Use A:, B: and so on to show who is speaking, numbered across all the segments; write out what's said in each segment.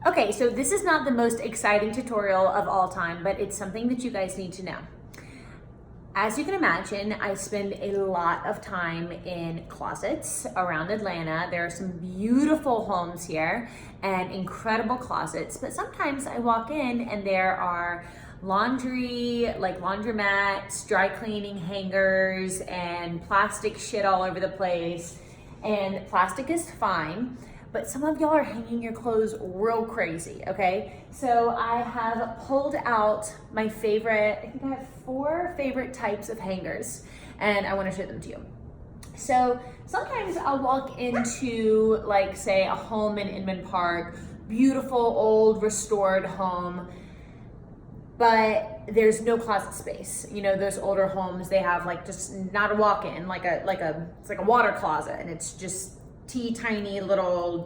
A: Okay, so this is not the most exciting tutorial of all time, but it's something that you guys need to know. As you can imagine, I spend a lot of time in closets around Atlanta. There are some beautiful homes here and incredible closets, but sometimes I walk in and there are laundry, like laundromats, dry cleaning hangers, and plastic shit all over the place. And plastic is fine, but some of y'all are hanging your clothes real crazy, okay? So I have pulled out my favorite, I think I have 4 favorite types of hangers, and I wanna show them to you. So sometimes I'll walk into, like, say, a home in Inman Park, beautiful, old, restored home, but there's no closet space. You know, those older homes, they have like just not a walk-in, it's like a water closet, and it's just tiny little,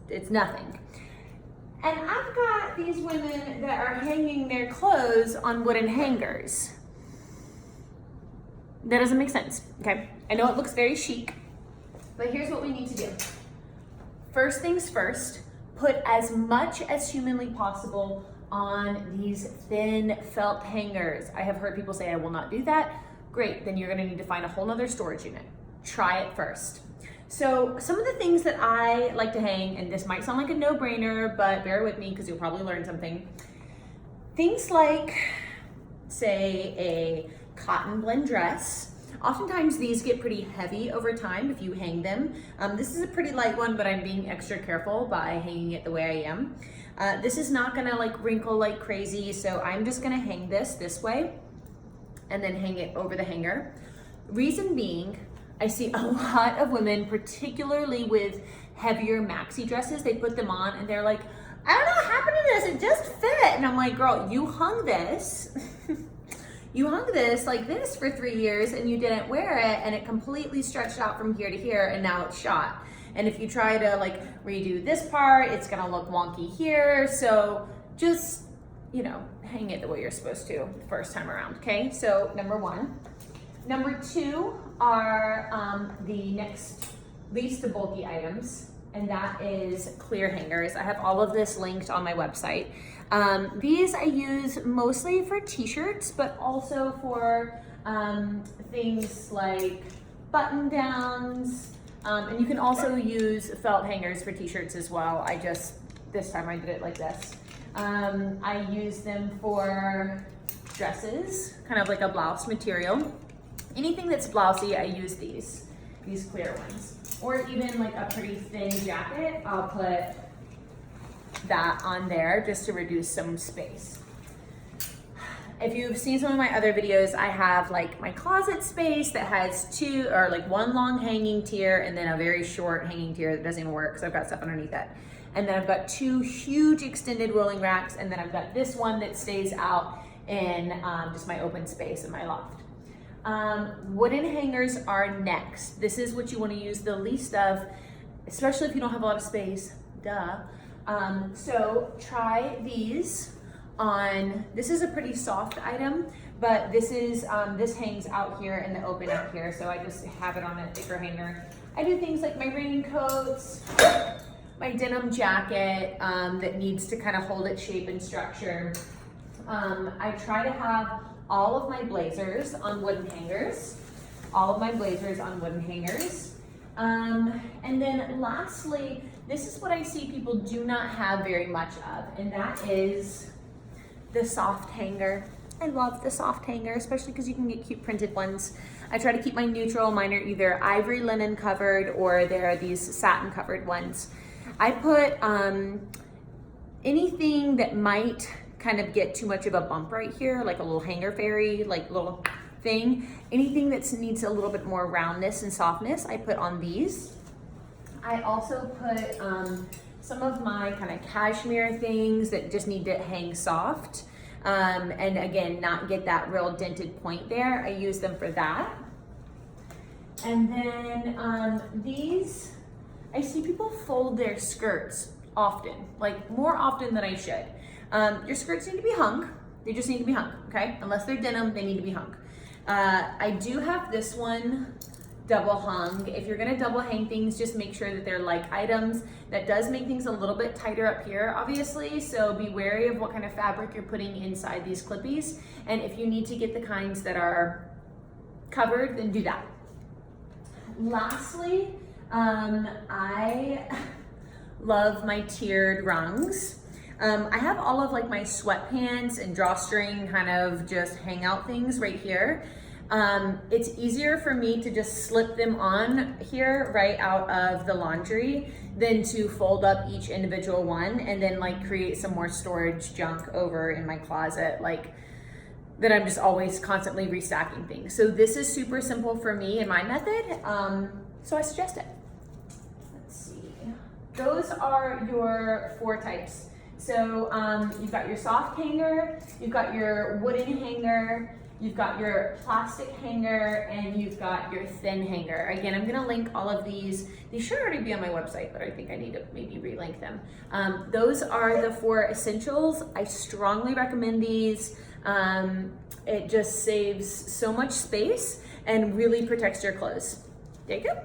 A: it's nothing. And I've got these women that are hanging their clothes on wooden hangers. That doesn't make sense, okay? I know it looks very chic, but here's what we need to do. First things first, put as much as humanly possible on these thin felt hangers. I have heard people say I will not do that. Great, then you're gonna need to find a whole nother storage unit. Try it first. So some of the things that I like to hang, and this might sound like a no-brainer, but bear with me because you'll probably learn something. Things like, say, a cotton blend dress. Oftentimes these get pretty heavy over time if you hang them. This is a pretty light one, but I'm being extra careful by hanging it the way I am. This is not gonna like wrinkle like crazy, so I'm just gonna hang this way and then hang it over the hanger. Reason being, I see a lot of women, particularly with heavier maxi dresses, they put them on and they're like, I don't know what happened to this, it just fit. And I'm like, girl, you hung this. You hung this like this for 3 years and you didn't wear it, and it completely stretched out from here to here, and now it's shot. And if you try to like redo this part, it's gonna look wonky here. So just, you know, hang it the way you're supposed to the first time around, okay? So number 1. Number 2 are the next least bulky items, and that is clear hangers. I have all of this linked on my website. These I use mostly for t-shirts, but also for things like button downs, and you can also use felt hangers for t-shirts as well. This time I did it like this. I use them for dresses, kind of like a blouse material. Anything that's blousy, I use these clear ones. Or even like a pretty thin jacket, I'll put that on there just to reduce some space. If you've seen some of my other videos, I have like my closet space that has 2 or like 1 long hanging tier and then a very short hanging tier that doesn't even work because I've got stuff underneath it. And then I've got 2 huge extended rolling racks, and then I've got this one that stays out in just my open space in my loft. Wooden hangers are next. This is what you want to use the least of, especially if you don't have a lot of space, duh. So try these on, this is a pretty soft item, but this is, this hangs out here in the open out here, so I just have it on a thicker hanger. I do things like my raincoats, my denim jacket that needs to kind of hold its shape and structure. I try to have all of my blazers on wooden hangers, and then lastly, this is what I see people do not have very much of, and that is the soft hanger. I love the soft hanger, especially because you can get cute printed ones. I try to keep my neutral. Mine are either ivory linen covered or there are these satin covered ones. I put anything that might kind of get too much of a bump right here, like a little hanger fairy, like little thing. Anything that needs a little bit more roundness and softness, I put on these. I also put some of my kind of cashmere things that just need to hang soft. And again, not get that real dented point there. I use them for that. And then these, I see people fold their skirts often, like more often than I should. Your skirts need to be hung. They just need to be hung, okay? Unless they're denim, they need to be hung. I do have this one double hung. If you're gonna double hang things, just make sure that they're like items. That does make things a little bit tighter up here, obviously, so be wary of what kind of fabric you're putting inside these clippies. And if you need to get the kinds that are covered, then do that. Lastly, I love my tiered rungs. I have all of like my sweatpants and drawstring kind of just hangout things right here. It's easier for me to just slip them on here right out of the laundry than to fold up each individual one and then like create some more storage junk over in my closet, like that I'm just always constantly restacking things. So this is super simple for me and my method, so I suggest it. Let's see. Those are your 4 types. So you've got your soft hanger, you've got your wooden hanger, you've got your plastic hanger, and you've got your thin hanger. Again, I'm gonna link all of these. These should already be on my website, but I think I need to maybe relink them. Those are the 4 essentials. I strongly recommend these. It just saves so much space and really protects your clothes. There you go.